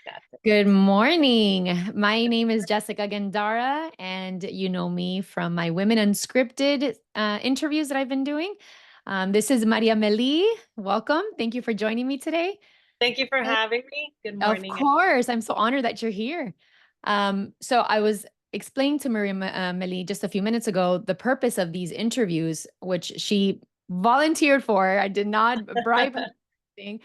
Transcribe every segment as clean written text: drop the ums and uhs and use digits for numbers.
That's it. Good morning. My name is Jessica Gandara, and you know me from my Women Unscripted interviews that I've been doing. This is Mariamely. Welcome. Thank you for joining me today. Thank you for And having me. Good of morning. course, I'm so honored that you're here. So I was explaining to Mariamely just a few minutes ago the purpose of these interviews, which she volunteered for. I did not bribe her thing,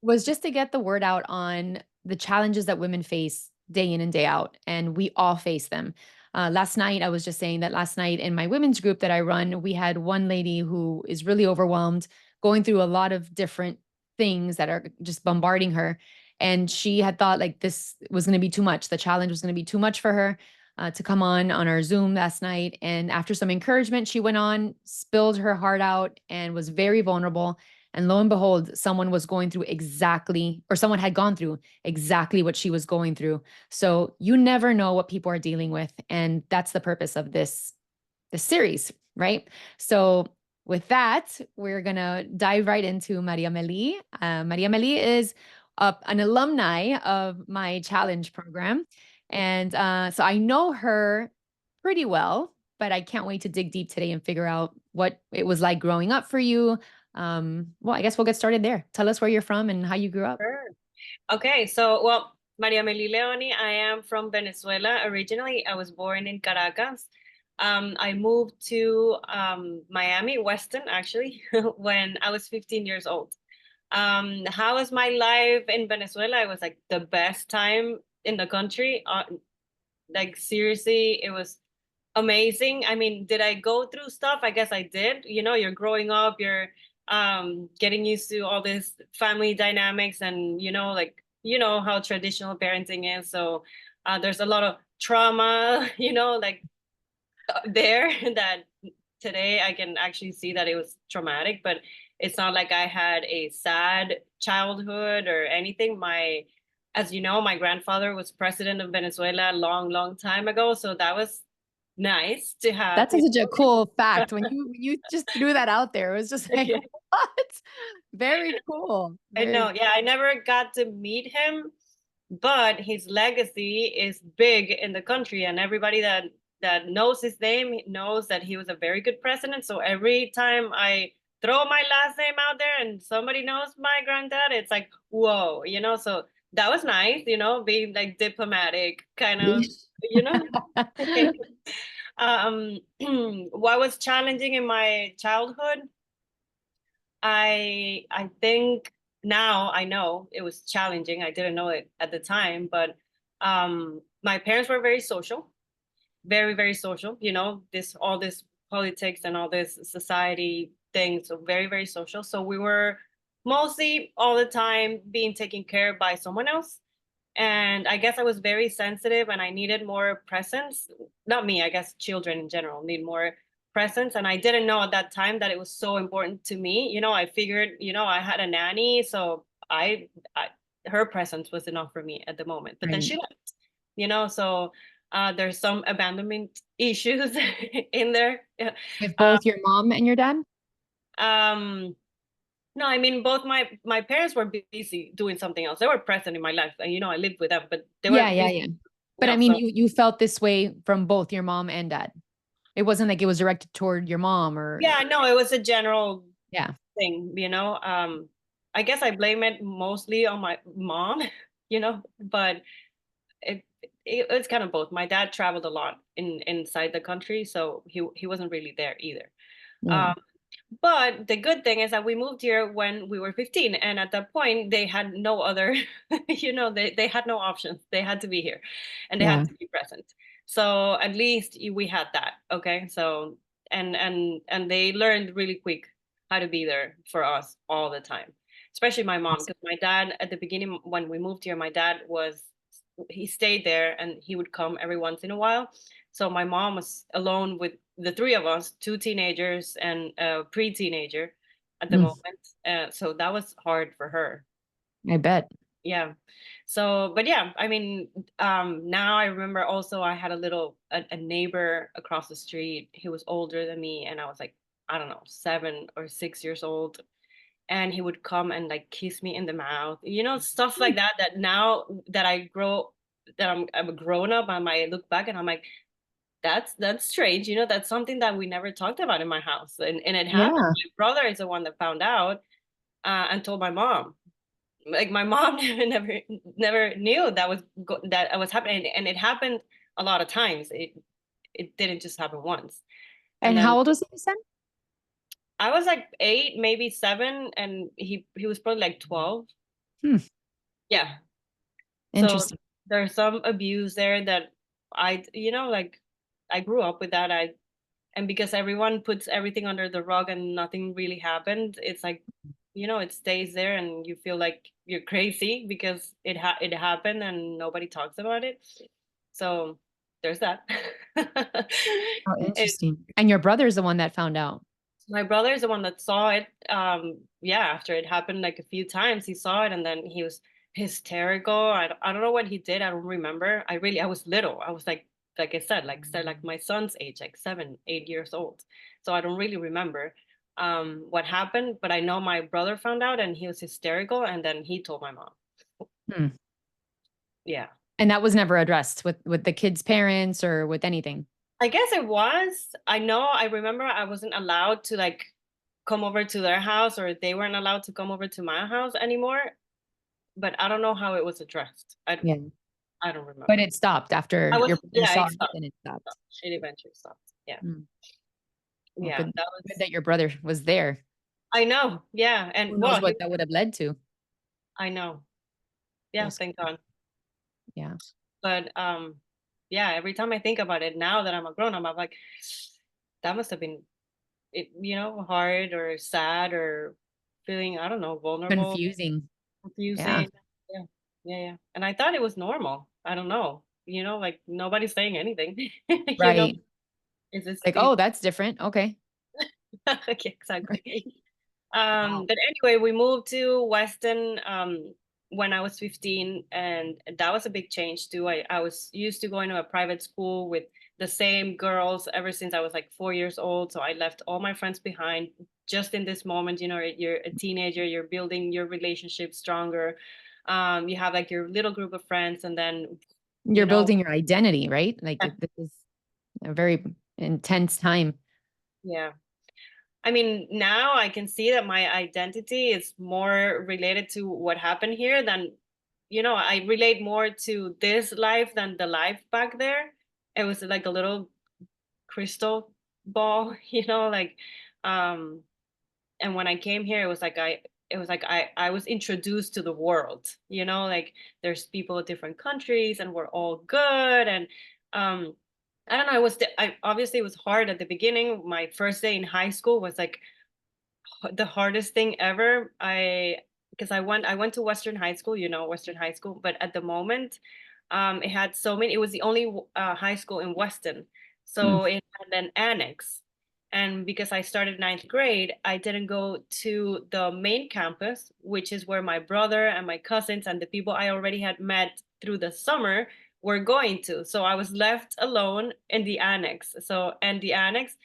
was just to get the word out on the challenges that women face day in and day out, and we all face them. Last night, I was just saying that last night in my women's group that I run, we had one lady who is really overwhelmed, going through a lot of different things that are just bombarding her. And she had thought like this was going to be too much. The challenge was going to be too much for her to come on our Zoom last night. And after some encouragement, she went on, spilled her heart out, and was very vulnerable. And lo and behold, someone was going through exactly, or someone had gone through exactly what she was going through. So you never know what people are dealing with. And that's the purpose of this series, right? So with that, we're gonna dive right into Mariamely. Mariamely is an alumni of my challenge program, and so I know her pretty well. But I can't wait to dig deep today and figure out what it was like growing up for you. Well, I guess we'll get started there. Tell us where you're from and how you grew up. Sure. Okay, so Mariamely Leoni, I am from Venezuela. Originally, I was born in Caracas. I moved to Miami, Weston, actually, when I was 15 years old. How was my life in Venezuela? It was like the best time in the country. Like seriously, it was amazing. I mean, did I go through stuff? I guess I did. You know, you're growing up, you're getting used to all this family dynamics and like how traditional parenting is. So there's a lot of trauma, like there that today I can actually see that it was traumatic, but it's not like I had a sad childhood or anything. As you know, my grandfather was president of Venezuela a long, long time ago. So that was nice to have. That's such a cool fact. When you just threw that out there, it was just like, Yeah, what? Very cool. I Very know. Yeah, I never got to meet him, but his legacy is big in the country, and everybody that knows his name knows that he was a very good president. So every time I throw my last name out there and somebody knows my granddad, it's like, whoa, so that was nice, being like diplomatic kind of, you know. What was challenging in my childhood? I think now I know it was challenging. I didn't know it at the time, but my parents were very social, very, very social, this all this politics and all this society thing. So very, very social. So we were mostly all the time being taken care of by someone else. And I guess I was very sensitive and I needed more presence. Not me, I guess children in general need more presence. And I didn't know at that time that it was so important to me. I figured, I had a nanny, so I her presence was enough for me at the moment. But then right. she left, so there's some abandonment issues in there. With Uh, both your mom and your dad? um, no, I mean both my parents were busy doing something else. They were present in my life, and I lived with them, but they were Yeah, yeah, busy yeah. something But I else. mean, So you felt this way from both your mom and dad. It wasn't like it was directed toward your mom or yeah, no, it was a general yeah. thing. I guess I blame it mostly on my mom, but it's kind of both. My dad traveled a lot inside the country, so he wasn't really there either. Yeah. Um, But the good thing is that we moved here when we were 15, and at that point they had no other, they had no options. They had to be here, and they Yeah. had to be present. So at least we had that. Okay, so and they learned really quick how to be there for us all the time, especially my mom, Awesome. because my dad at the beginning when we moved here, my dad he stayed there and he would come every once in a while. So my mom was alone with the three of us, two teenagers and a pre-teenager at the Mm, moment. So that was hard for her. I bet. Yeah. So, but yeah, I mean, now I remember also I had a neighbor across the street. He was older than me, and I was like, I don't know, 7 or 6 years old. and he would come and like kiss me in the mouth, stuff like that. That now that I'm a grown up, I might look back and I'm like, that's strange. That's something that we never talked about in my house, and it happened. Yeah. My brother is the one that found out, and told my mom. Like my mom never knew that it was happening, and it happened a lot of times. It didn't just happen once. And And how then old was he, you said? I was like 8, maybe 7, and he was probably like 12. Hmm. Yeah. So Interesting. there's some abuse there that like I grew up with that. And because everyone puts everything under the rug and nothing really happened, it's like, it stays there and you feel like you're crazy because it happened and nobody talks about it. So there's that. Oh, It, interesting. And your brother's the one that found out. my brother is the one that saw it. Yeah, after it happened like a few times, he saw it and then he was hysterical. I don't know what he did. I don't remember. I was little. I was like I said, like my son's age, like 7, 8 years old. So I don't really remember what happened, but I know my brother found out and he was hysterical and then he told my mom. Hmm. Yeah. And that was never addressed with the kids' parents or with anything. I guess it was. I remember I wasn't allowed to like come over to their house or they weren't allowed to come over to my house anymore, but I don't know how it was addressed. Yeah. I don't But remember. it stopped after your brother Yeah, saw it it stopped. and it stopped. It eventually stopped. Yeah. Hmm. Well, Yeah, good, that good was, that your brother was there. I know. Yeah. And Who knows well, what that would have led to? I know. Yeah, That's thank God. yeah. But yeah, every time I think about it now that I'm a grown up, I'm like, that must have been hard or sad or feeling, I don't know, vulnerable, Confusing. Yeah. confusing. Yeah. Yeah, yeah. And I thought it was normal. I don't know. Like nobody's saying anything. you know, Right. is this Like, oh, that's different. Okay. yeah, exactly. Wow. But anyway, we moved to Weston when I was 15, and that was a big change too. I was used to going to a private school with the same girls ever since I was like 4 years old. So I left all my friends behind just in this moment. You're a teenager, you're building your relationship stronger. You have like your little group of friends, and then, You're you know, building your identity, right? Like yeah. this is a very intense time. Yeah. I mean, now I can see that my identity is more related to what happened here than, I relate more to this life than the life back there. It was like a little crystal ball, like, um, and when I came here, it was like I was introduced to the world, like there's people of different countries and we're all good. And, I don't know, I obviously it was hard at the beginning. My first day in high school was like the hardest thing ever. Because I went to Western High School, Western High School, but at the moment, it had so many. It was the only high school in Weston, Hmm. so it had an annex. And because I started ninth grade, I didn't go to the main campus, which is where my brother and my cousins and the people I already had met through the summer were going to. So I was left alone in the annex. And the annex,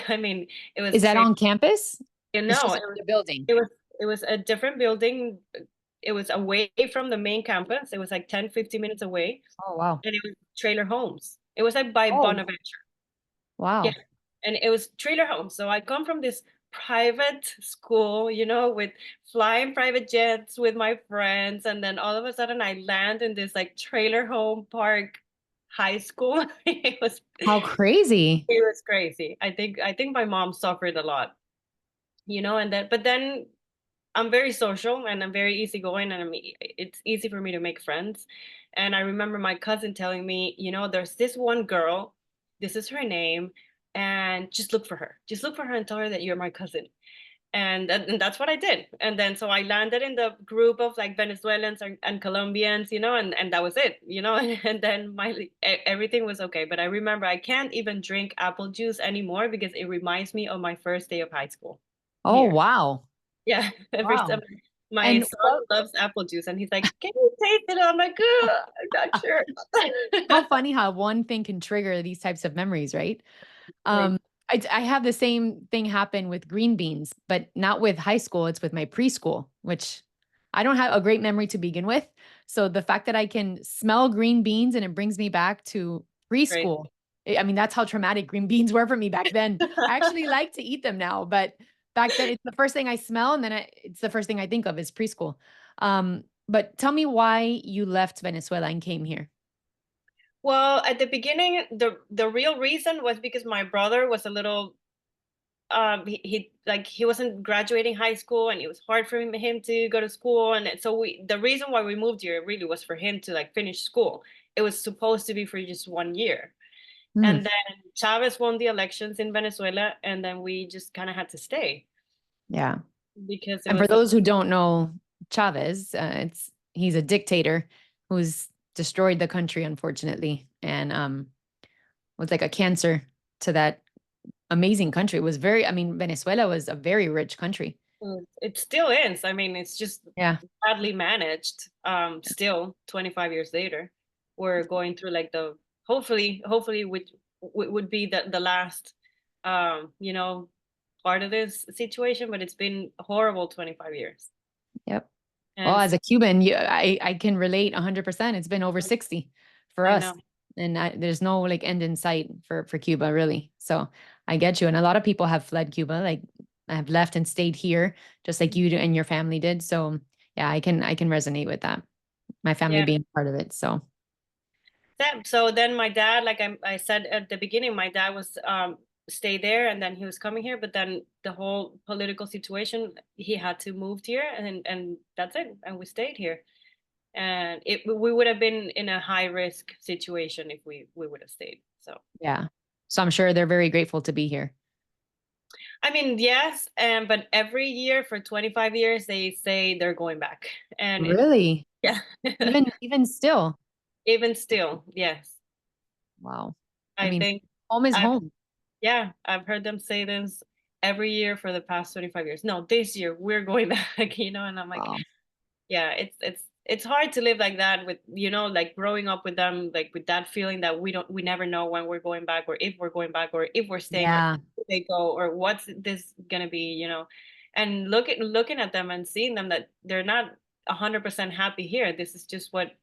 I mean, it was Is that trade. on campus? It's No, just the building. it was a different building. It was away from the main campus. It was like 10, 15 minutes away. Oh, wow. And it was trailer homes. It was like by Oh, Bonaventure. Yeah. wow. And it was trailer homes. So I come from this private school, with flying private jets with my friends. And then all of a sudden I land in this like trailer home park high school. How crazy. It was crazy. I think my mom suffered a lot, but then I'm very social and I'm very easygoing, and it's easy for me to make friends. And I remember my cousin telling me, there's this one girl, this is her name, and just look for her. Just look for her and tell her that you're my cousin. And that's what I did. And then so I landed in the group of like Venezuelans and Colombians, and that was it, and then everything was okay. But I remember I can't even drink apple juice anymore because it reminds me of my first day of high school Oh, here. wow. Yeah, every Wow. time my And son loves apple juice, and he's like, "Can you taste it?" I'm like, I'm not sure." how funny how one thing can trigger these types of memories, right? Um, Crazy. I have the same thing happen with green beans, but not with high school. It's with my preschool, which I don't have a great memory to begin with. So the fact that I can smell green beans and it brings me back to Great. preschool. I mean, that's how traumatic green beans were for me back then. I actually like to eat them now, but back then it's the first thing I smell, and then it's the first thing I think of is preschool. But tell me why you left Venezuela and came here. Well, at the beginning, the real reason was because my brother was a little he like he wasn't graduating high school, and it was hard for him to go to school, and so we the reason why we moved here really was for him to like finish school. It was supposed to be for just 1 year. Hmm. And then Chavez won the elections in Venezuela, and then we just kind of had to stay Yeah. because it And for was a those who don't know Chavez, he's a dictator who's destroyed the country, unfortunately, and was like a cancer to that amazing country. It was very, I mean, Venezuela was a very rich country. it still is. I mean, it's just Yeah. badly managed. Still 25 years later, we're going through like the hopefully which would be the last you know part of this situation, but it's been horrible 25 years. Yep. Well, And as a Cuban, I can relate 100%. It's been over 60 for I us. know. And there's no like end in sight for Cuba, really. So I get you. And a lot of people have fled Cuba, like have left and stayed here, just like you and your family did. So yeah, I can resonate with that. My family Yeah. being part of it. So So then my dad, like I said at the beginning, my dad was stay there, and then he was coming here, but then the whole political situation, he had to move here, and that's it, and we stayed here. And we would have been in a high risk situation if we would have stayed. So yeah. So I'm sure they're very grateful to be here. I mean, yes, and but every year for 25 years they say they're going back, and it Really? yeah. Even still. Even still, yes. Wow. I I mean, think home is I've home. Yeah, I've heard them say this every year for the past 25 years. No, this year we're going back, and I'm like, Wow. yeah, it's hard to live like that with, like growing up with them, like with that feeling that we never know when we're going back, or if we're going back, or if we're staying, or Yeah. if they go, or what's this gonna be. And looking at them and seeing them that they're not 100% happy here. This is just what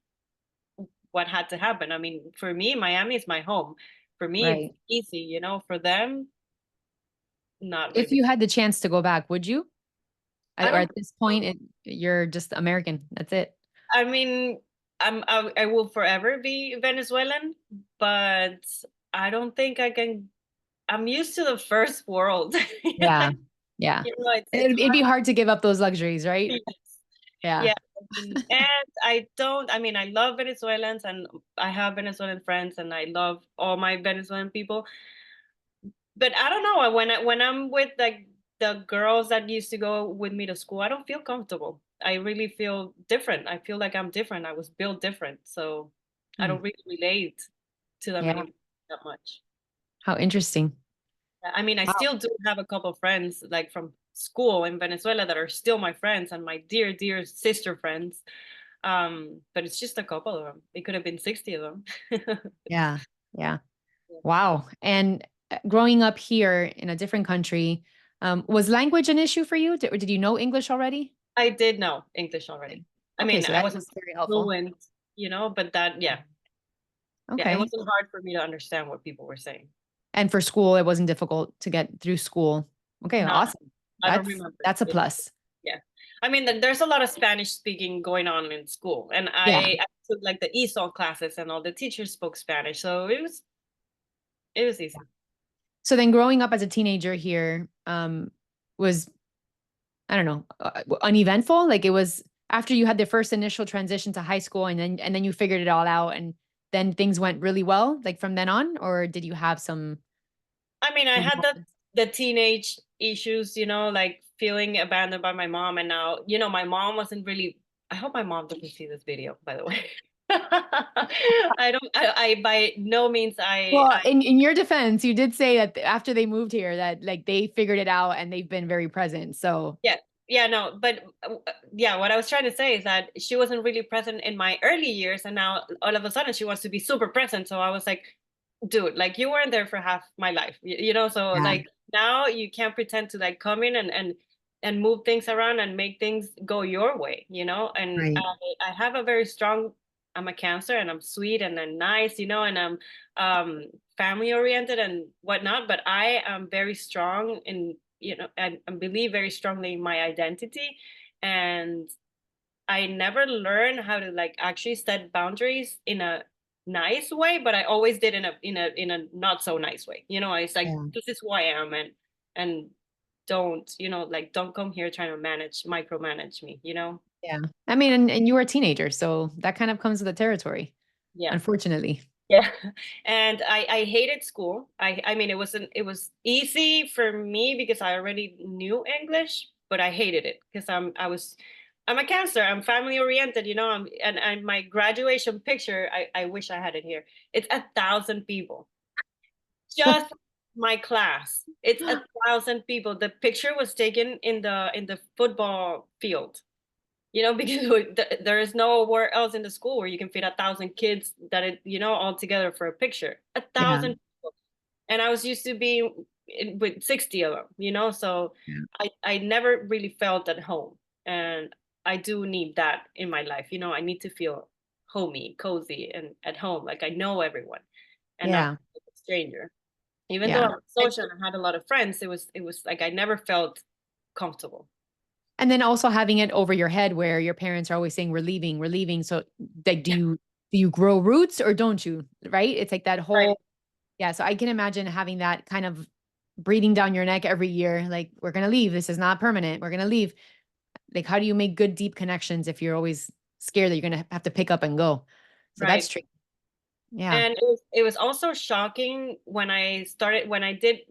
had to happen. I mean, for me, Miami is my home. For me, it's Right. easy. For them, not If really. you had the chance to go back, would you? I Or don't at this point, you're just American. That's it. I mean, I will forever be Venezuelan, but I don't think I can. I'm used to the first world. Yeah. Yeah. It's It'd be hard to give up those luxuries, right? hard. Yeah. Yeah, and I don't. I mean, I love Venezuelans, and I have Venezuelan friends, and I love all my Venezuelan people. But I don't know, when I'm with like the girls that used to go with me to school, I don't feel comfortable. I really feel different. I feel like I'm different. I was built different, so I Hmm. don't really relate to them Yeah. anymore that much. How interesting. I mean, I Wow. still do have a couple of friends like from school in Venezuela that are still my friends and my dear, dear sister friends. But it's just a couple of them. It could have been 60 of them. Yeah. Yeah. Wow. And growing up here in a different country, was language an issue for you? Did you know English already? I did know English already. Okay. I Okay, mean, so I that wasn't was very helpful. fluent, but that, yeah, it Okay. wasn't hard for me to understand what people were saying. And for school, it wasn't difficult to get through school. Okay, Not, awesome. I don't That's remember that's a it. plus. Yeah, I mean, there's a lot of Spanish speaking going on in school, and Yeah. I took like the ESOL classes, and all the teachers spoke Spanish, so it was easy. So then growing up as a teenager here, was, I don't know, uneventful. Like it was after you had the first initial transition to high school, and then you figured it all out, and then things went really well, like from then on, or did you have some I mean, I maybe had the moments? the teenage issues, like feeling abandoned by my mom, and now, my mom wasn't really. I hope my mom doesn't see this video, by the way. I don't. I by no means. Well, in your defense, you did say that after they moved here, that like they figured it out and they've been very present. So Yeah, yeah, no, but yeah, what I was trying to say is that she wasn't really present in my early years, and now all of a sudden she wants to be super present. So I was like, dude, like you weren't there for half my life, so Yeah. like now you can't pretend to like come in and move things around and make things go your way, and Right. I have a very strong, I'm a Cancer and I'm sweet and I'm nice, and I'm family oriented and whatnot, but I am very strong in, and believe very strongly in my identity, and I never learned how to like actually set boundaries in a nice way, but I always did in a not so nice way. It's like Yeah. this is who I am, and don't, like don't come here trying to micromanage me. Yeah. I mean, and you were a teenager, so that kind of comes with the territory, Yeah. unfortunately. Yeah. And I hated school. I mean it was easy for me because I already knew English, but I hated it because I'm a Cancer. I'm family oriented, and my graduation picture, I wish I had it here. It's 1,000 people. Just my class. It's 1,000 people. The picture was taken in the football field, because there is nowhere else in the school where you can fit 1,000 kids all together for a picture. A Yeah. thousand people, and I was used to being with 60 of them. So Yeah. I never really felt at home, and I do need that in my life. I need to feel homey, cozy, and at home, like I know everyone, and not Yeah. like a stranger. Even though Yeah. I was social and I had a lot of friends, it was like I never felt comfortable. And then also having it over your head where your parents are always saying, we're leaving, we're leaving. So like, do you grow roots or don't you? Right. It's like that Right. whole, yeah. So I can imagine having that kind of breathing down your neck every year. Like, we're going to leave. This is not permanent. We're going to leave. Like, how do you make good, deep connections if you're always scared that you're going to have to pick up and go? So that's Right. tricky. Yeah. And it was also shocking when I did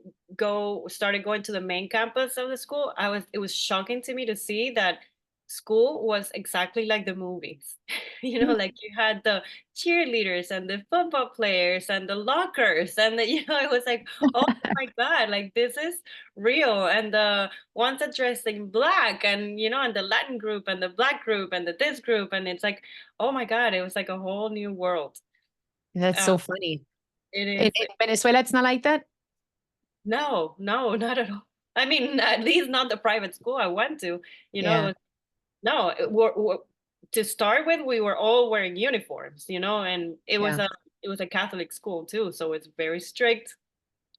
started going to the main campus of the school. It was shocking to me to see that school was exactly like the movies. Like you had the cheerleaders and the football players and the lockers and it was like, oh my God, like this is real. And the ones that dressed in black and the Latin group and the black group and the this group. And it's like, oh my God, it was like a whole new world. That's Um, so funny. it In is. Venezuela, it's not like that. No, no, not at all. I mean, at least not the private school I went to. It Yeah. was no. To start with, we were all wearing uniforms. And it was Yeah. a Catholic school too, so it's very strict.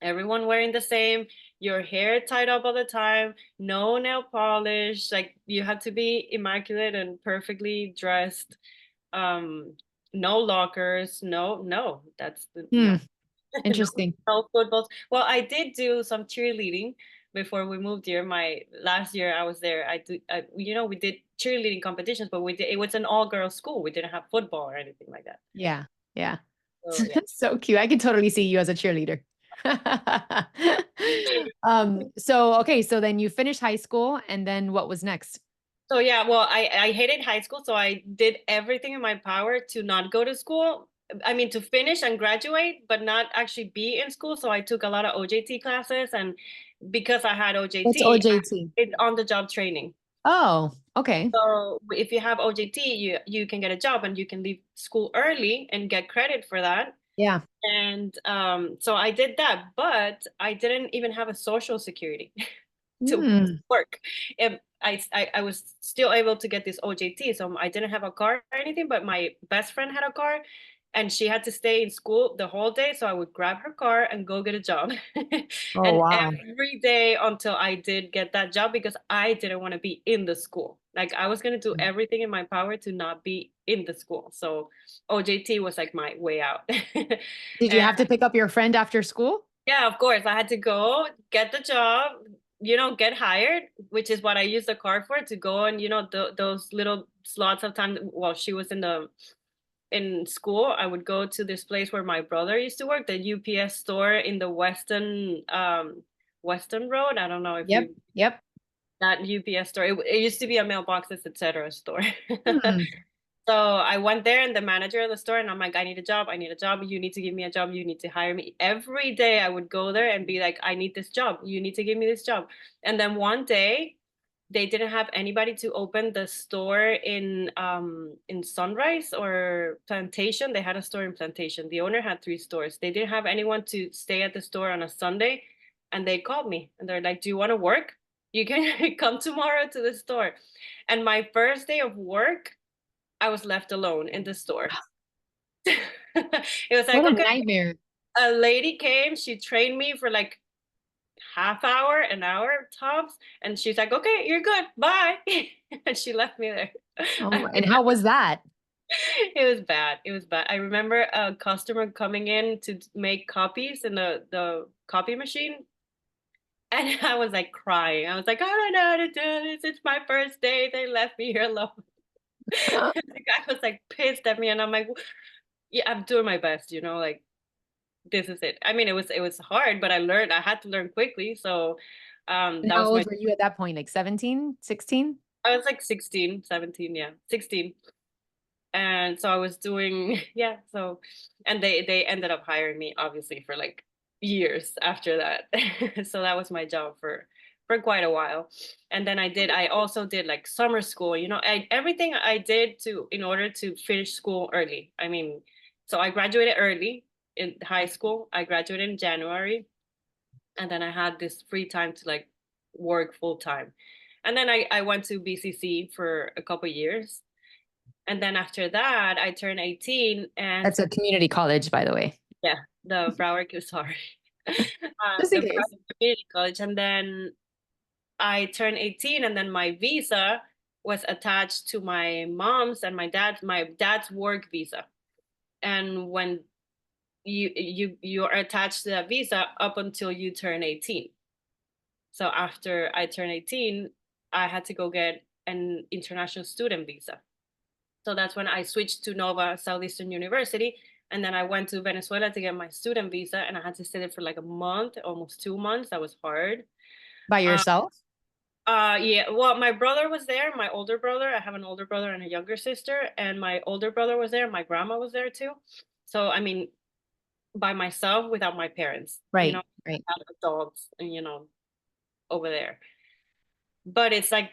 Everyone wearing the same. Your hair tied up all the time. No nail polish. Like you have to be immaculate and perfectly dressed. Um, no lockers. No, no. That's the Hmm. no. No, Interesting. no footballs. Well, I did do some cheerleading before we moved here. My last year I was there, we did cheerleading competitions, but it was an all girls school. We didn't have football or anything like that. Yeah. Yeah. So yeah. So cute. I can totally see you as a cheerleader. So okay, so then you finished high school and then what was next? So yeah, well, I hated high school, so I did everything in my power to not go to school. I mean, to finish and graduate, but not actually be in school. So I took a lot of OJT classes, and because I had What's OJT, OJT? it's on the job training. Oh, okay. So if you have OJT, you can get a job and you can leave school early and get credit for that. Yeah. And so I did that, but I didn't even have a social security to Hmm. work. And I was still able to get this OJT, so I didn't have a car or anything. But my best friend had a car, and she had to stay in school the whole day. So I would grab her car and go get a job, Oh, and wow. every day until I did get that job because I didn't want to be in the school. Like I was gonna do everything in my power to not be in the school. So OJT was like my way out. Did you And have to pick up your friend after school? yeah, of course, I had to go get the job, get hired, which is what I used the car for, to go on, those little slots of time while she was in school. I would go to this place where my brother used to work, the UPS store in the Western Road. I don't know if Yep. you Yep. that UPS store. It used to be a mailboxes, etc. store. Hmm. So I went there and the manager of the store, and I'm like, I need a job. I need a job. You need to give me a job. You need to hire me. Every day I would go there and be like, I need this job. You need to give me this job. And then one day they didn't have anybody to open the store in Sunrise or Plantation. They had a store in Plantation. The owner had 3 stores. They didn't have anyone to stay at the store on a Sunday, and they called me and they're like, "Do you want to work? You can come tomorrow to the store." And my first day of work, I was left alone in the store. It was like, What a okay, nightmare. a lady came, she trained me for like half hour, an hour tops, and she's like, "Okay, you're good, bye." And she left me there. Oh, and how was that? It was bad. It was bad. I remember a customer coming in to make copies in the copy machine, and I was like crying. I was like, "I don't know how to do this. It's my first day. They left me here alone." The guy was like pissed at me, and I'm like, "Yeah, I'm doing my best, like this is it." I mean, it was hard, but I learned. I had to learn quickly, so And that how was my. old were you at that point? Like 17, 16? I was like 16, 17, yeah, 16. And so I was doing, yeah, so, and they ended up hiring me obviously for like years after that. So that was my job for quite a while. And then I also did like summer school, everything I did in order to finish school early. I mean, so I graduated early in high school. I graduated in January, and then I had this free time to like work full time. And then I went to BCC for a couple years. And then after that, I turned 18, and That's a community college, by the way. yeah, the Broward, sorry, Just the in case. Broward Community College. And then I turned 18, and then my visa was attached to my mom's and my dad's work visa. And when you are attached to that visa up until you turn 18. So after I turned 18, I had to go get an international student visa. So that's when I switched to Nova Southeastern University. And then I went to Venezuela to get my student visa, and I had to stay there for like a month, almost 2 months. That was hard. By Uh, yourself? yeah. Well, my brother was there, my older brother. I have an older brother and a younger sister, and my older brother was there. My grandma was there too. So, I mean, by myself without my parents, Right, right. I have adults, and, over there. But it's like,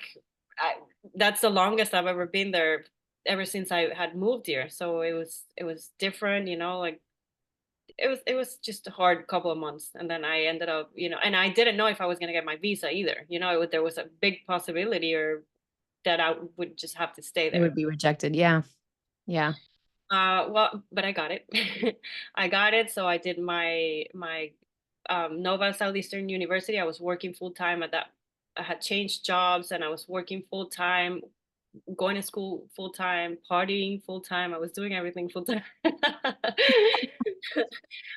I, that's the longest I've ever been there ever since I had moved here. So it was different, like it was just a hard couple of months. And then I ended up, and I didn't know if I was going to get my visa either. There was a big possibility or that I would just have to stay It there. would be rejected. Yeah. Yeah. Well, but I got it. I got it. So I did my Nova Southeastern University. I was working full time at that. I had changed jobs, and I was working full time, going to school full time, partying full time. I was doing everything full time.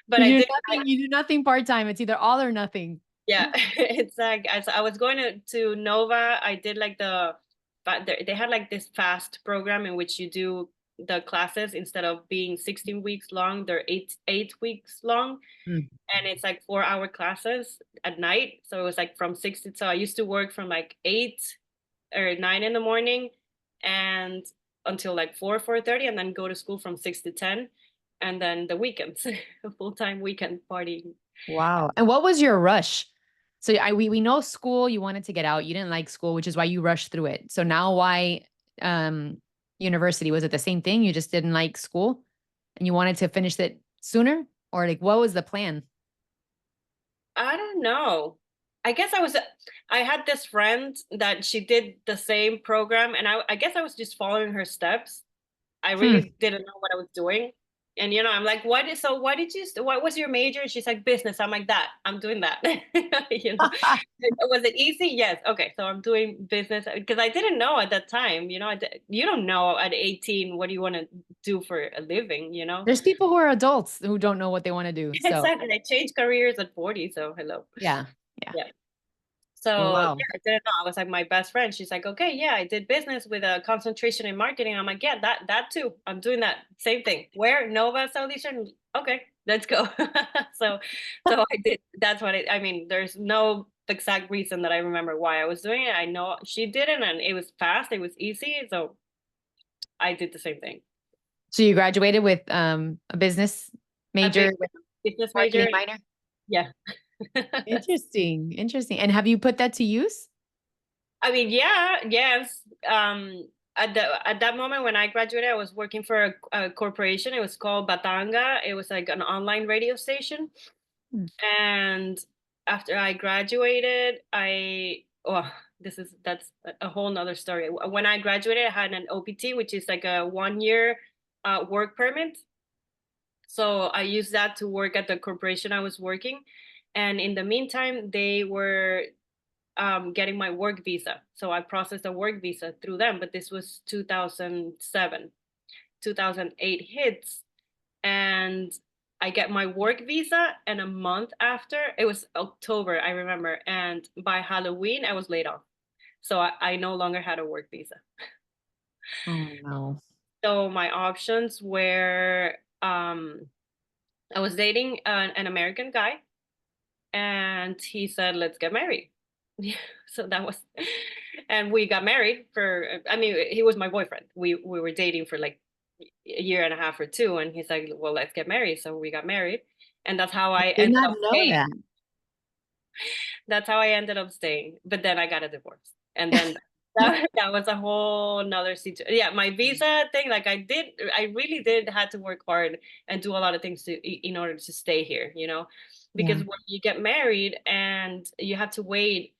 But I did. You do nothing part-time. It's either all or nothing. Yeah, it's like as I was going to Nova, I did like but they had like this fast program in which you do the classes instead of being 16 weeks long, they're eight weeks long, Mm. and it's like 4-hour classes at night. So it was like from 6 to, so I used to work from like 8 or 9 in the morning and until like 4:30, and then go to school from 6 to 10, and then the weekends, a full-time weekend party. Wow. And what was your rush? So we know school, you wanted to get out. You didn't like school, which is why you rushed through it. So now why university? Was it the same thing? You just didn't like school and you wanted to finish it sooner? Or like what was the plan? I don't know. I guess I had this friend that she did the same program, and I guess I was just following her steps. I Hmm. really didn't know what I was doing. And I'm like, what was your major? And she's like, business. I'm like, that, I'm doing that. Was it easy? Yes. Okay. So I'm doing business because I didn't know at that time, you don't know at 18, what do you want to do for a living? There's people who are adults who don't know what they want to do. So Exactly. I changed careers at 40. So hello. yeah. Yeah. Yeah. So Wow. yeah, I didn't know. I was like my best friend. She's like, okay, yeah, I did business with a concentration in marketing. I'm like, yeah, that too. I'm doing that same thing. Where? Nova Southeastern. Okay, let's go. so so I did. That's what I mean. There's no exact reason that I remember why I was doing it. I know she did it, and it was fast. It was easy. So I did the same thing. So you graduated with a business A major big with business marketing major. minor? Yeah. Interesting. Interesting. And have you put that to use? I mean, yeah, yes. At that moment when I graduated, I was working for a corporation. It was called Batanga. It was like an online radio station. Mm. And after I graduated, that's a whole nother story. When I graduated, I had an OPT, which is like a 1 year work permit. So I used that to work at the corporation I was working. And in the meantime, they were getting my work visa. So I processed a work visa through them, but this was 2007. 2008 hits, and I get my work visa, and a month after, it was October, I remember, and by Halloween, I was laid off. So I no longer had a work visa. Oh no. So my options were I was dating an American guy, and he said, let's get married. Yeah, so that was, and we got married for, I mean, he was my boyfriend. We were dating for like a year and a half or two, and he's like, well, let's get married. So we got married, and that's how I Did ended not up know staying. that. That's how I ended up staying. But then I got a divorce, and then that was a whole nother situation. Yeah, my visa thing, like I really did had to work hard and do a lot of things in order to stay here, you know, because Yeah. when you get married and you have to wait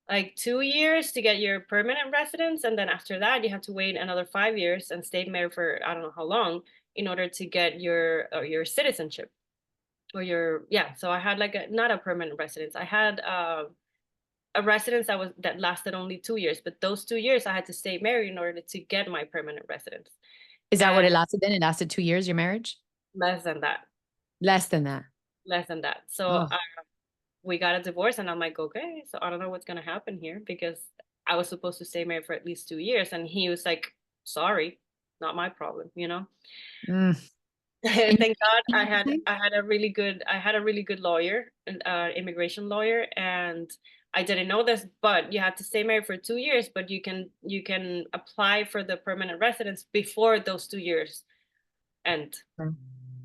like 2 years to get your permanent residence, and then after that you have to wait another 5 years and stay married for I don't know how long in order to get your citizenship or your yeah. So I had like not a permanent residence. I had a residence that lasted only 2 years, but those 2 years I had to stay married in order to get my permanent residence. Is that what And it lasted then? It lasted 2 years, your marriage? less than that, Less than that. less than that. So Oh, we got a divorce, and I'm like, okay, so I don't know what's gonna happen here because I was supposed to stay married for at least 2 years, and he was like, sorry, not my problem, you know. mm. And Thank God you- I had a really good lawyer, immigration lawyer, and I didn't know this, but you have to stay married for 2 years, but you can apply for the permanent residence before those 2 years end,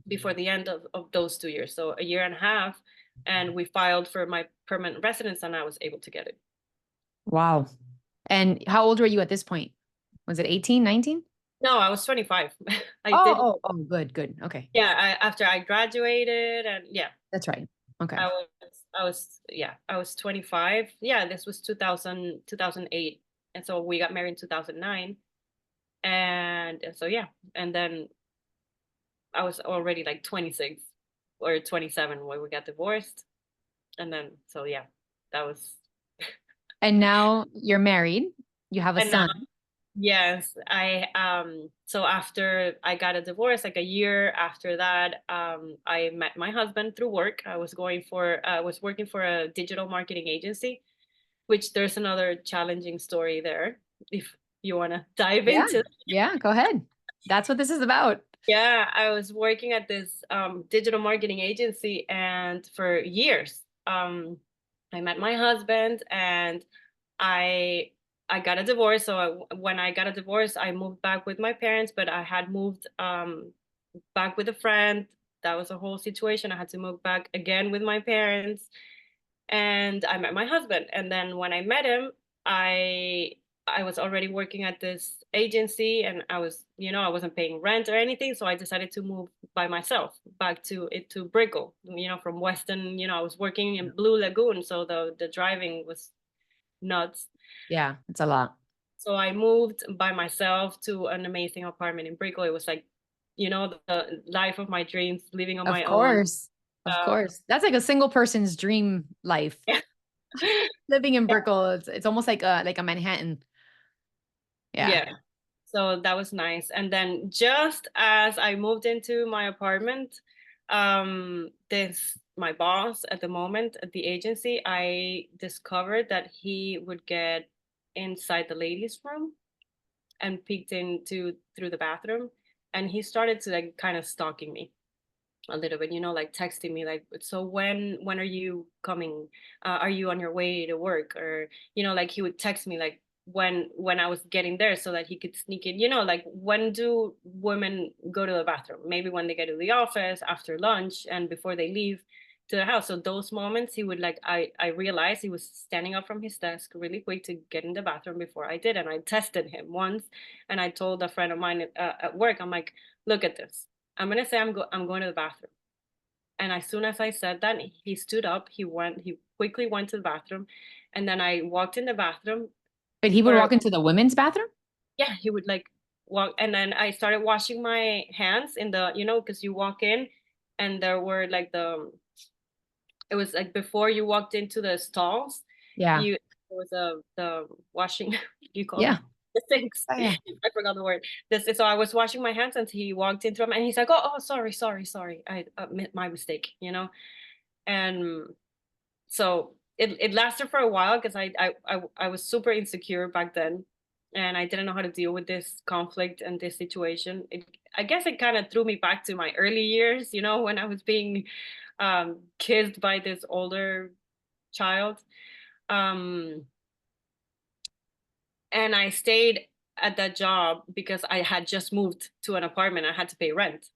before the end of those 2 years. So a year and a half, and we filed for my permanent residence, and I was able to get it. Wow. And how old were you at this point? Was it 18, 19? No, I was 25. I Oh, did, oh, good, good. Okay. yeah, after I graduated, and yeah, That's right. Okay. I was 25. Yeah, this was 2008. And so we got married in 2009. And so yeah, and then I was already like 26 or 27 when we got divorced. And then so yeah, that was And now you're married. You have a and now son. yes, so after I got a divorce, like a year after that, I met my husband through work. I was working for a digital marketing agency, which there's another challenging story there if you want to dive Yeah. into. Yeah. Go ahead. That's what this is about. Yeah, I was working at this digital marketing agency, and for years, I met my husband, and I I got a divorce. So when I got a divorce, I moved back with my parents, but I had moved back with a friend. That was a whole situation. I had to move back again with my parents, and I met my husband. And then when I met him, I I was already working at this agency, and I wasn't paying rent or anything, so I decided to move by myself back to Brickell, from Weston. I was working in Blue Lagoon, so the driving was nuts. Yeah. It's a lot. So I moved by myself to an amazing apartment in Brickell. It was like, the life of my dreams, living on Of my own. course. Of Uh, course. That's like a single person's dream life. yeah. Living in Brickell, it's almost like a Manhattan. Yeah. Yeah. So that was nice. And then just as I moved into my apartment, this my boss at the moment at the agency, I discovered that he would get inside the ladies' room and peeked into through the bathroom, and he started to like kind of stalking me a little bit, like texting me like, so when are you coming, are you on your way to work, or like he would text me like when I was getting there so that he could sneak in, like when do women go to the bathroom? Maybe when they get to the office, after lunch, and before they leave, to the house. So those moments he would like, I realized he was standing up from his desk really quick to get in the bathroom before I did. And I tested him once, and I told a friend of mine at work, I'm like, look at this. I'm gonna say I'm going to the bathroom. And as soon as I said that, he stood up, he quickly went to the bathroom. And then I walked in the bathroom But he would for, walk into the women's bathroom? yeah, he would like walk. And then I started washing my hands in the, because you walk in and there were like it was like before you walked into the stalls, Yeah. there was the washing, what do you call Yeah. that? The sinks. Oh, yeah. I forgot the word. So I was washing my hands and he walked into them and he's like, oh, sorry. My mistake. And so it lasted for a while because I was super insecure back then, and I didn't know how to deal with this conflict and this situation. I guess it kind of threw me back to my early years, when I was being kissed by this older child. Um, and I stayed at that job because I had just moved to an apartment. I had to pay rent,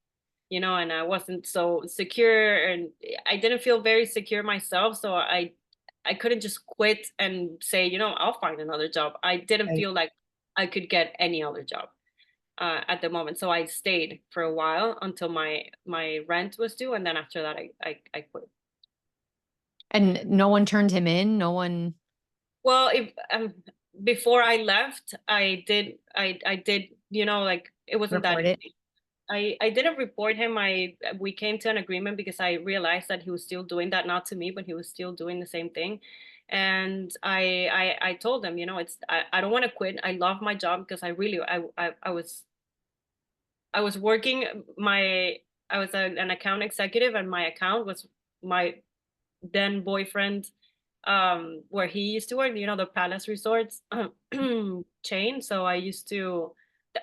and I wasn't so secure, and I didn't feel very secure myself. So I couldn't just quit and say, I'll find another job. I didn't Right. feel like I could get any other job at the moment. So I stayed for a while until my rent was due, and then after that, I quit. And no one turned him in? No one Well, if before I left, I did, like it wasn't that reported? easy. I didn't report him. We came to an agreement because I realized that he was still doing that, not to me, but he was still doing the same thing. And I told him, I don't want to quit. I love my job because I was working I was an account executive, and my account was my then boyfriend, where he used to work, the Palace Resorts chain. So I used to,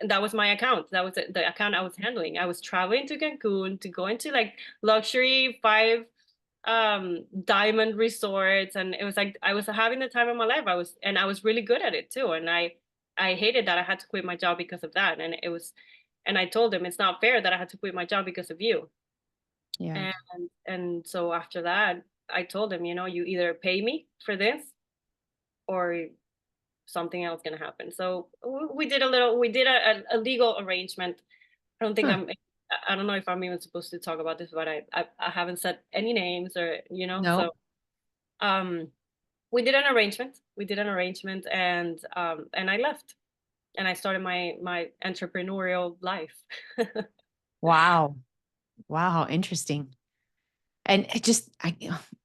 that was my account. That was the account I was handling. I was traveling to Cancun to go into like luxury five diamond resorts, and it was like I was having the time of my life. I was really good at it too. And I hated that I had to quit my job because of that. And I told him it's not fair that I had to quit my job because of you. Yeah. And so after that, I told him, you either pay me for this or something else gonna happen. So we did a legal arrangement. I don't think Huh. I don't know if I'm even supposed to talk about this, but I haven't said any names or, No. so um we did an arrangement. And I left and I started my entrepreneurial life. Wow. Wow, how interesting. And it just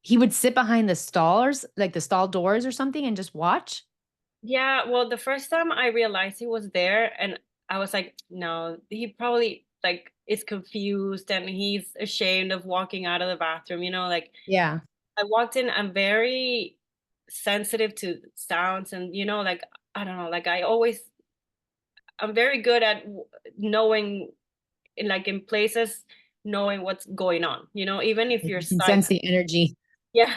he would sit behind the stalls, like the stall doors or something, and just watch? Yeah, well, the first time I realized he was there, and I was like, no, he probably like is confused and he's ashamed of walking out of the bathroom, like Yeah. I walked in, I'm very sensitive to sounds and like I don't know, like I'm very good at knowing in places, knowing what's going on, even if Like you're you can sense the energy. yeah.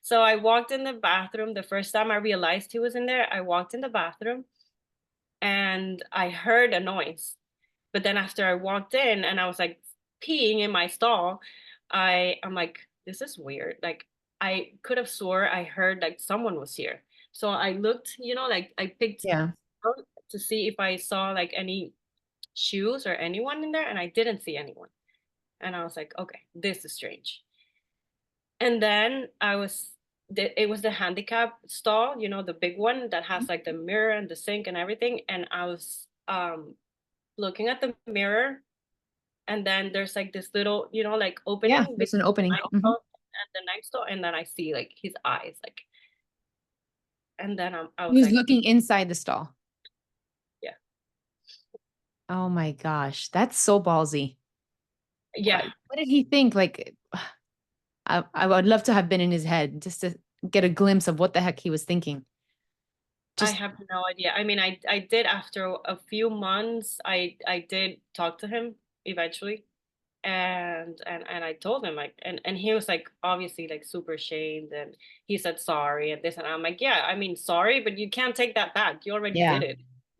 So I walked in the bathroom the first time I realized he was in there. I walked in the bathroom and I heard a noise. But then after I walked in and I was like peeing in my stall, I'm like, this is weird. Like I could have swore I heard like someone was here. So I looked, like I picked Yeah. out to see if I saw like any shoes or anyone in there, and I didn't see anyone. And I was like, okay, this is strange. And then it was the handicap stall, the big one that has like the mirror and the sink and everything. And I was looking at the mirror, and then there's like this little, like Yeah, opening there's an between the opening. Mhm. nightstand and the nightstand, and then I see like his eyes, like, and then I He was was like, looking inside the stall. yeah, Oh my gosh, that's so ballsy. yeah. What did he think? Like, I would love to have been in his head just to get a glimpse of what the heck he was thinking. I Just have no idea. I mean, I did after a few months, I did talk to him eventually, and I told him like, and he was like obviously like super ashamed, and he said sorry and this, and I'm like, yeah, I mean sorry, but you can't take that back. You already yeah, did it,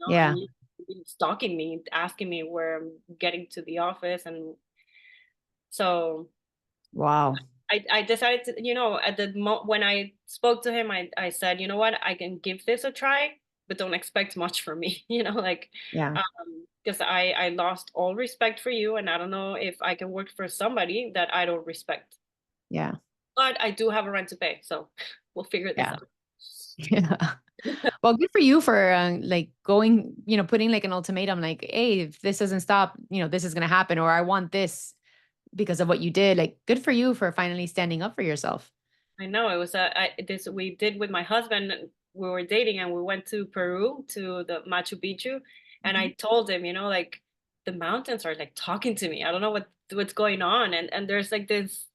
yeah. and you've been stalking me, asking me where I'm getting to the office, and so Wow. I decided to, at when I spoke to him, I said, you know what, I can give this a try, but don't expect much from me, like, Yeah. because I lost all respect for you, and I don't know if I can work for somebody that I don't respect. Yeah. But I do have a rent to pay, so we'll figure this Yeah. out. Yeah. Well, good for you for like going, putting like an ultimatum, like, hey, if this doesn't stop, this is going to happen, or I want this because of what you did. Like, good for you for finally standing up for yourself. I know it was this we did with my husband. We were dating and we went to Peru to the Machu Picchu, and I Mhm. told him, like the mountains are like talking to me. I don't know what's going on, and there's like this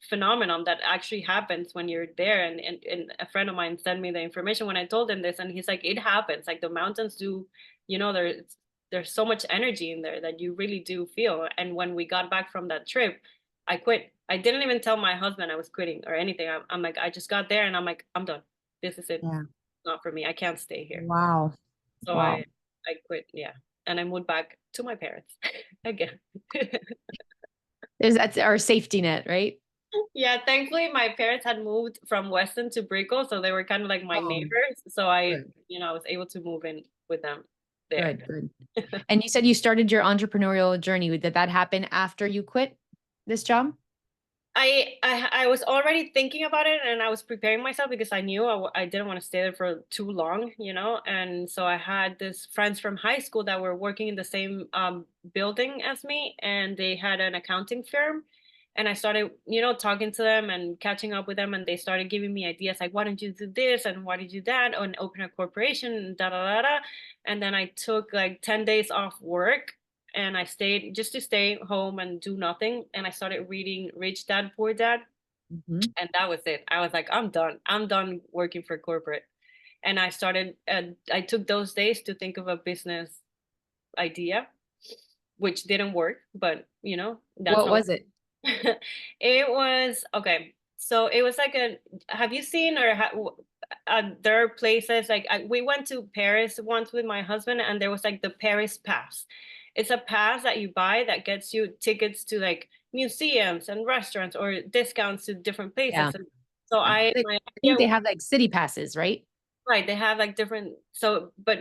phenomenon that actually happens when you're there. And a friend of mine sent me the information when I told him this, and he's like, it happens. Like the mountains do, there's so much energy in there that you really do feel. And when we got back from that trip, I quit. I didn't even tell my husband I was quitting or anything. I'm like, I just got there and I'm like, I'm done. This is it. Yeah. Not for me. I can't stay here. Wow. So Wow. I quit. Yeah. And I moved back to my parents again. That's our safety net, right? Yeah. Thankfully, my parents had moved from Weston to Brickell. So they were kind of like my Oh, neighbors. So good, I was able to move in with them there. good, good. And you said you started your entrepreneurial journey. Did that happen after you quit this job? I was already thinking about it, and I was preparing myself because I knew I didn't want to stay there for too long, and so I had this friends from high school that were working in the same building as me, and they had an accounting firm, and I started talking to them and catching up with them, and they started giving me ideas like, why don't you do this and why did you do that, and open a corporation and da da da da. And then I took like 10 days off work, and I stayed just to stay home and do nothing. And I started reading Rich Dad Poor Dad, Mhm. and that was it. I was like, I'm done. I'm done working for corporate. And I started. I took those days to think of a business idea, which didn't work, but that's What not. was it? It was okay. So it was like a. Have you seen or there are places like we went to Paris once with my husband, and there was like the Paris Pass. It's a pass that you buy that gets you tickets to like museums and restaurants or discounts to different places. Yeah. And so my I think idea, they have like city passes, right? right? They have like different. So, but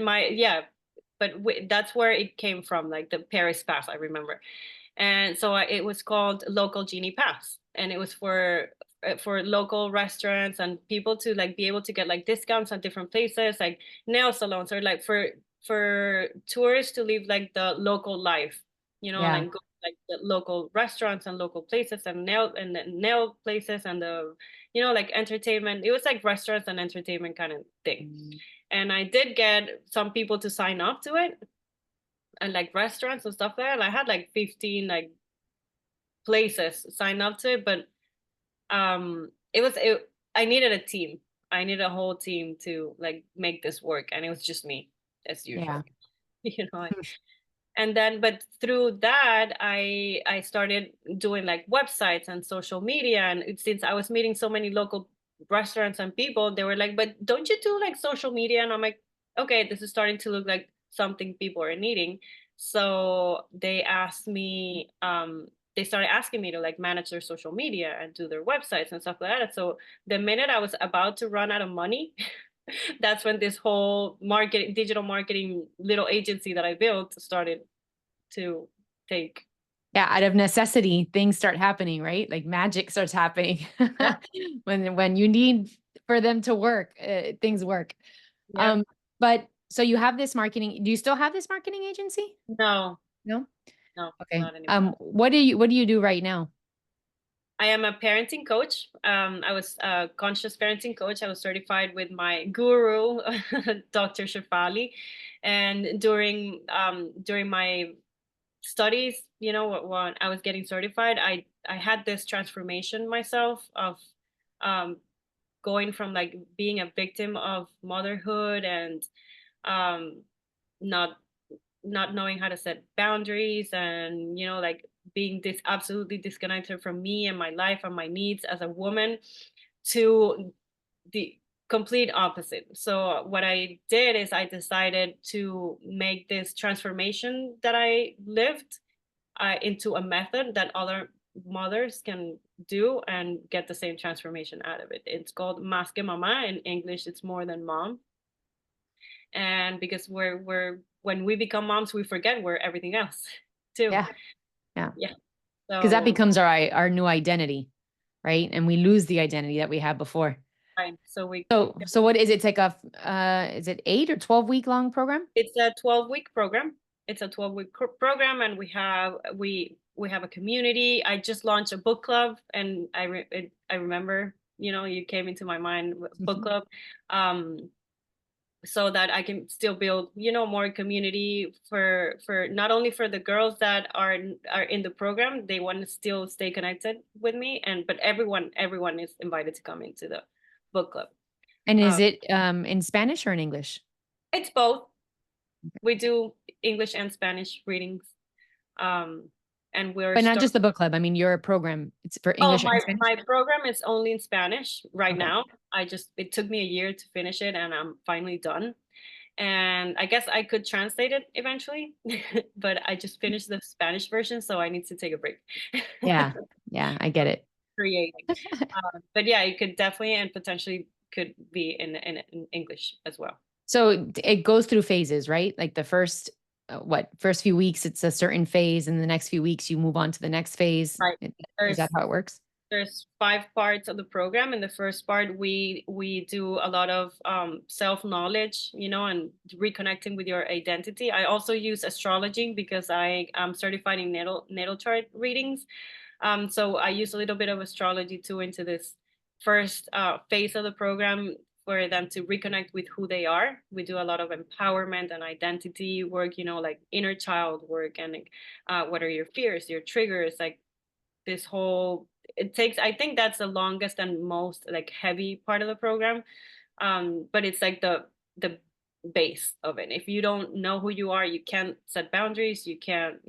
that's where it came from, like the Paris Pass. I remember. And so it was called Local Genie Pass, and it was for local restaurants and people to like be able to get like discounts at different places, like nail salons, or like for tourists to live like the local life, Yeah. and go to, like the local restaurants and local places and the nail places and the like entertainment. It was like restaurants and entertainment kind of thing. Mm. And I did get some people to sign up to it, and like restaurants and stuff there. And I had like 15 like places sign up to it, but I needed a team. I needed a whole team to like make this work, and it was just me as Yeah. usual. you know. And then but through that I started doing like websites and social media, and since I was meeting so many local restaurants and people, they were like, but don't you do like social media? And I'm like, okay, this is starting to look like something people are needing. So they started asking me to like manage their social media and do their websites and stuff like that. So the minute I was about to run out of money, that's when this whole digital marketing little agency that I built started to take. Yeah, out of necessity, things start happening, right? Like magic starts happening Yeah. when you need for them to work, things work. Yeah. Um, but so you have this marketing. Do you still have this marketing agency? No, No. no, Okay. not anymore. What do you do right now? I am a parenting coach. I was a conscious parenting coach. I was certified with my guru, Dr. Shafali. And during my studies, when I was getting certified, I had this transformation myself of um, going from like being a victim of motherhood and um, not not knowing how to set boundaries, and like being absolutely disconnected from me and my life and my needs as a woman, to the complete opposite. So what I did is I decided to make this transformation that I lived into a method that other mothers can do and get the same transformation out of it. It's called Más que Mamá. In English, it's more than mom. And because when we become moms, we forget we're everything else too. Yeah. Yeah. Yeah. Because that So becomes our new identity, right? And we lose the identity that we had before. fine. So we So what is it? It's like is it 8 or 12 week long program? it's a 12-week program. It's a 12-week program, and we have a community. I just launched a book club, and I remember, you came into my mind with book club. So that I can still build, more community for not only for the girls that are in the program, they want to still stay connected with me, but everyone is invited to come into the book club. And is Uh, it in Spanish or in English? it's both. We do English and Spanish readings. And But not just the book club. I mean, your program, it's for Oh, English and Spanish? my program is only in Spanish right Okay. now. It took me a year to finish it, and I'm finally done. And I guess I could translate it eventually, but I just finished the Spanish version, so I need to take a break. Yeah. Yeah, I get it. Creating. But yeah, it could definitely and potentially could be in English as well. So it goes through phases, right? Like the first, first few weeks, it's a certain phase, and the next few weeks you move on to the next phase. Right. Is that how it works? There's 5 parts of the program. In the first part, we do a lot of self-knowledge, and reconnecting with your identity. I also use astrology because I am certified in natal chart readings. So I use a little bit of astrology too into this first phase of the program for them to reconnect with who they are. We do a lot of empowerment and identity work, like inner child work, and what are your fears, your triggers, like this whole I think that's the longest and most like heavy part of the program. But it's like the base of it. If you don't know who you are, you can't set boundaries, you can't,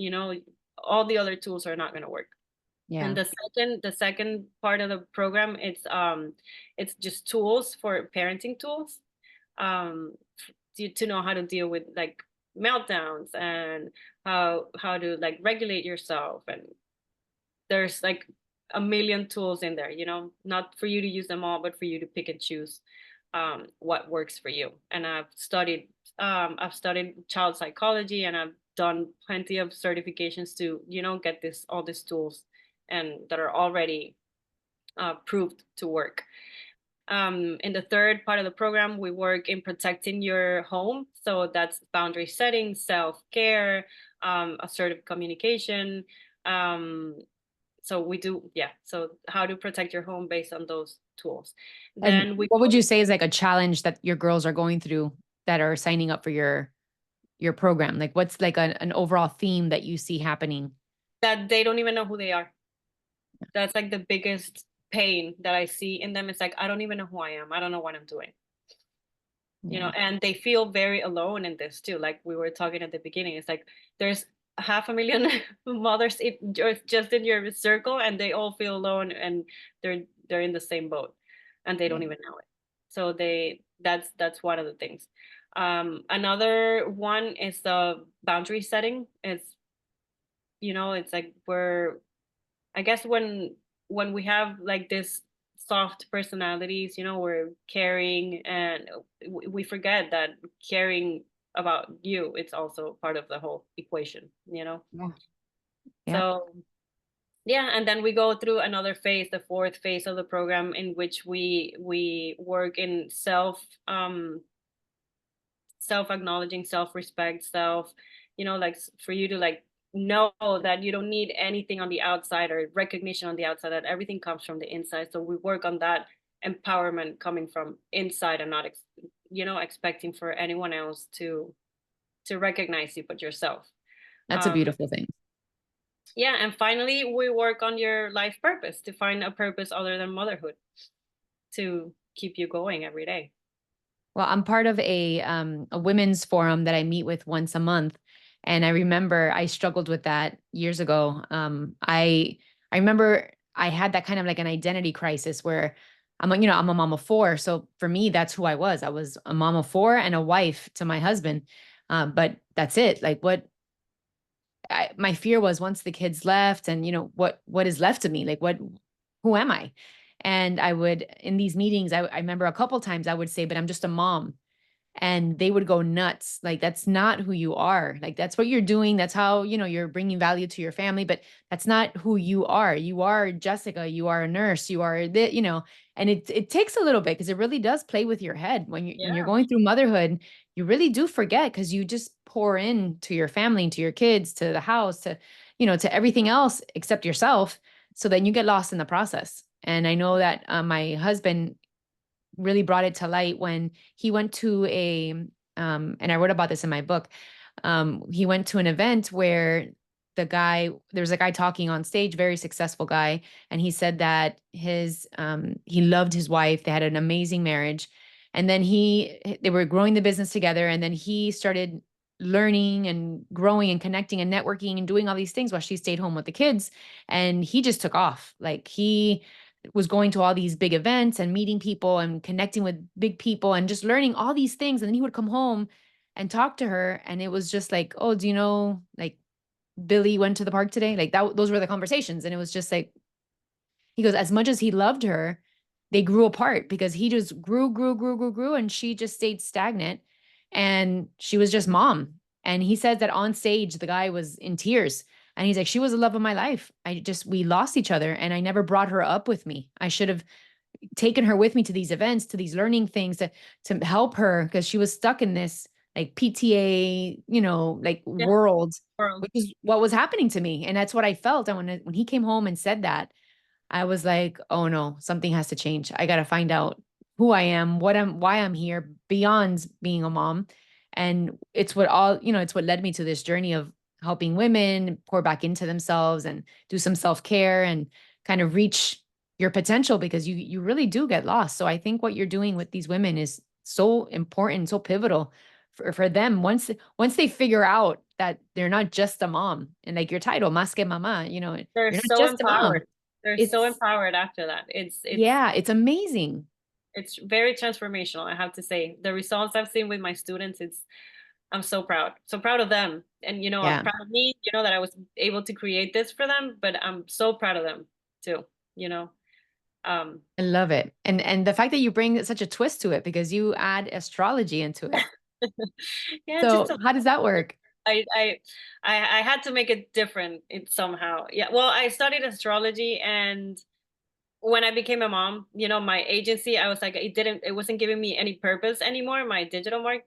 all the other tools are not going to work. Yeah. And the second part of the program, it's just tools for parenting tools, um to know how to deal with like meltdowns, and how to like regulate yourself. And there's like a million tools in there, not for you to use them all, but for you to pick and choose what works for you. And I've studied child psychology, and I've done plenty of certifications to, get all these tools, and that are already proved to work. In the third part of the program, we work in protecting your home. So that's boundary setting, self-care, assertive communication. So we do, yeah. So how to protect your home based on those tools. And Then we what would you say is like a challenge that your girls are going through that are signing up for your program? Like what's like an overall theme that you see happening? that they don't even know who they are. That's like the biggest pain that I see in them. It's like, I don't even know who I am. I don't know what I'm doing. Yeah. And they feel very alone in this too. Like we were talking at the beginning, it's like there's 500,000 mothers just in your circle, and they all feel alone, and they're in the same boat, and they don't even know it. So that's one of the things. Another one is the boundary setting. It's like I guess when we have like this soft personalities, we're caring, and we forget that caring about you, it's also part of the whole equation. Yeah. Yeah. So yeah, and then we go through another phase, the fourth phase of the program, in which we work in self acknowledging, self respect, like for you to like know that you don't need anything on the outside or recognition on the outside, that everything comes from the inside. So we work on that empowerment coming from inside, and not expecting for anyone else to recognize you but yourself. That's a beautiful thing. Yeah, and finally we work on your life purpose, to find a purpose other than motherhood to keep you going every day. Well, I'm part of a women's forum that I meet with once a month. And I remember I struggled with that years ago. I remember I had that kind of like an identity crisis where I'm like, I'm a mom of four. So for me, that's who I was. I was a mom of four and a wife to my husband. But that's it. Like my fear was once the kids left and, what is left of me? Like, who am I? And I would, in these meetings, I remember a couple times I would say, but I'm just a mom. And they would go nuts. Like, that's not who you are. Like, that's what you're doing. That's how, you're bringing value to your family, but that's not who you are. You are Jessica. You are a nurse. You are and it takes a little bit because it really does play with your head when you're Yeah. going through motherhood. You really do forget because you just pour in to your family, to your kids, to the house, to everything else except yourself. So then you get lost in the process. And I know that my husband really brought it to light when he went to and I wrote about this in my book. He went to an event where there was a guy talking on stage, very successful guy. And he said that he loved his wife. They had an amazing marriage. And then they were growing the business together. And then he started learning and growing and connecting and networking and doing all these things while she stayed home with the kids. And he just took off. Like, he was going to all these big events and meeting people and connecting with big people and just learning all these things. And then he would come home and talk to her. And it was just like, oh, do you know, like, Billy went to the park today? Like, those were the conversations. And it was just like, he goes, as much as he loved her, they grew apart because he just grew, and she just stayed stagnant. And she was just mom. And he said that on stage, the guy was in tears. And he's like, she was the love of my life. We lost each other and I never brought her up with me. I should have taken her with me to these events, to these learning things to help her because she was stuck in this like PTA, like Yeah. world, World. which is what was happening to me. And that's what I felt. And when he came home and said that, I was like, oh no, something has to change. I got to find out who I am, why I'm here beyond being a mom. And it's what led me to this journey of helping women pour back into themselves and do some self-care and kind of reach your potential because you really do get lost. So I think what you're doing with these women is so important, so pivotal for them once they figure out that they're not just a mom and like your title, Más que Mamá, They're you're not so just a mom. empowered. They're so It's empowered after that. yeah, it's amazing. It's very transformational, I have to say. The results I've seen with my students, I'm so proud. So proud of them. And I'm Yeah, proud of me, that I was able to create this for them, but I'm so proud of them too, you know. Um I love it. And the fact that you bring such a twist to it because you add astrology into it. yeah, just So a how does that work? I I I had to make it different somehow. Yeah. Well, I studied astrology, and when I became a mom, my agency, I was like, it wasn't giving me any purpose anymore. My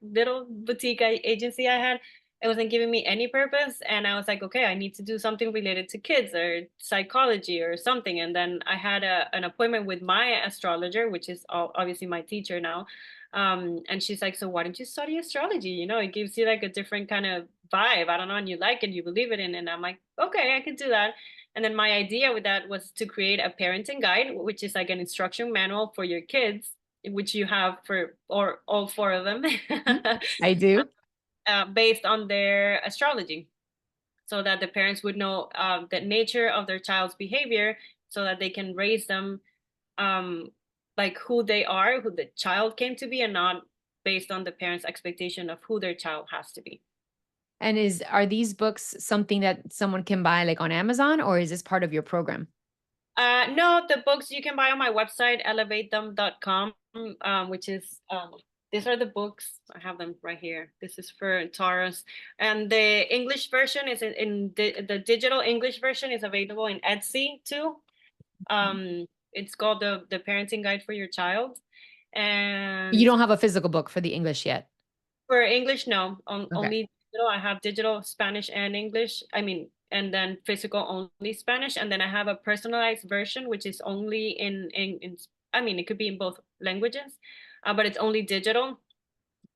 little boutique agency I had, it wasn't giving me any purpose. And I was like, okay, I need to do something related to kids or psychology or something. And then I had an appointment with my astrologer, which is obviously my teacher now. And she's like, so why don't you study astrology? It gives you like a different kind of vibe. I don't know. And you like it, you believe it in. And I'm like, okay, I can do that. And then my idea with that was to create a parenting guide, which is like an instruction manual for your kids, which you have for or all four of them, Mhm. I do. based on their astrology, so that the parents would know the nature of their child's behavior, so that they can raise them um, like who they are, who the child came to be, and not based on the parents' expectation of who their child has to be. And are these books something that someone can buy like on Amazon or is this part of your program? No, the books you can buy on my website, elevatethem.com, which is, these are the books. I have them right here. This is for Taurus. And the English version is the digital English version is available in Etsy too. It's called the Parenting Guide for Your Child. You And don't have a physical book for the English yet. for English, no, Okay. only digital. I have digital Spanish and English. I mean, and then physical only Spanish, and then I have a personalized version which is only in I mean, it could be in both languages, but it's only digital,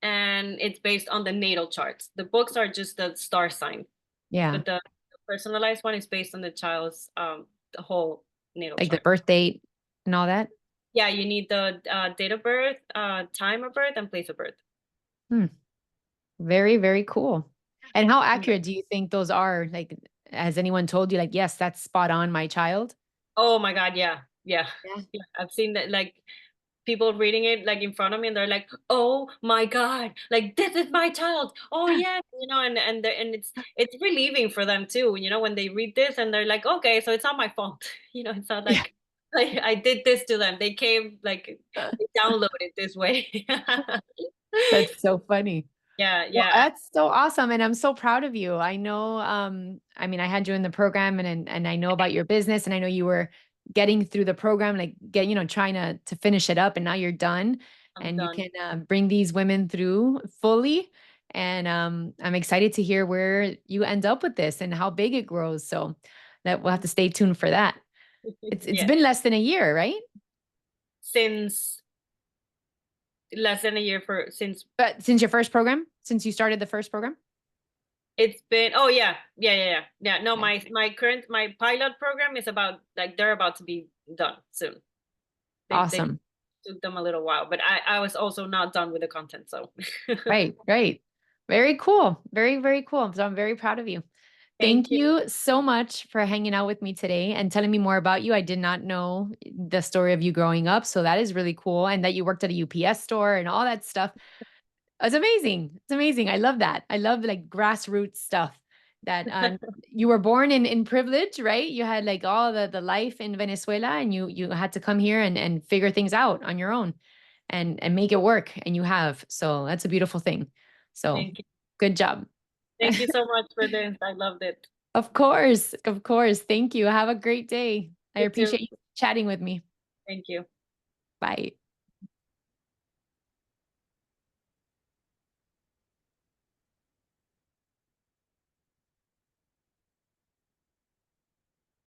and it's based on the natal charts. The books are just the star sign, Yeah. but the personalized one is based on the child's the whole natal Like the chart. birth date and all that. Yeah, you need the date of birth, time of birth, and place of birth. Hmm. Very, very cool. And how accurate do you think those are? Like, has anyone told you, like, yes, that's spot on, my child? Oh my God, yeah, yeah, Yeah. yeah. I've seen that. Like, people reading it like in front of me, and they're like, "Oh my God, like this is my child. Oh yes," and it's relieving for them too, when they read this and they're like, "Okay, so it's not my fault." It's not Yeah. like I did this to them. They came like they downloaded this way. That's so funny. Yeah, Well, yeah, that's so awesome. And I'm so proud of you. I know, I mean, I had you in the program and I know about your business and I know you were getting through the program, like trying to finish it up and now you're done I'm and you done. can bring these women through fully. And I'm excited to hear where you end up with this and how big it grows. So that we'll have to stay tuned for that. It's Yeah, been less than a year, right? since less than a year for since But since your first program, since you started the first program? it's been. Oh yeah, yeah, yeah, yeah, yeah. No, Yeah. my pilot program is about like they're about to be done soon. They Awesome. took them a little while, but I was also not done with the content, so Right, right. Very cool. Very, very cool. So I'm very proud of you. thank Thank you. you so much for hanging out with me today and telling me more about you. I did not know the story of you growing up. So that is really cool. And that you worked at a UPS store and all that stuff. It's amazing. It's amazing. I love that. I love like grassroots stuff that you were born in privilege, right? You had like all the life in Venezuela and you had to come here and figure things out on your own and make it work. And you have. So that's a beautiful thing. So Thank you. good job. Thank you so much for this. I loved it. Of course. Of course. Thank you. Have a great day. I You too. appreciate you chatting with me. Thank you. Bye.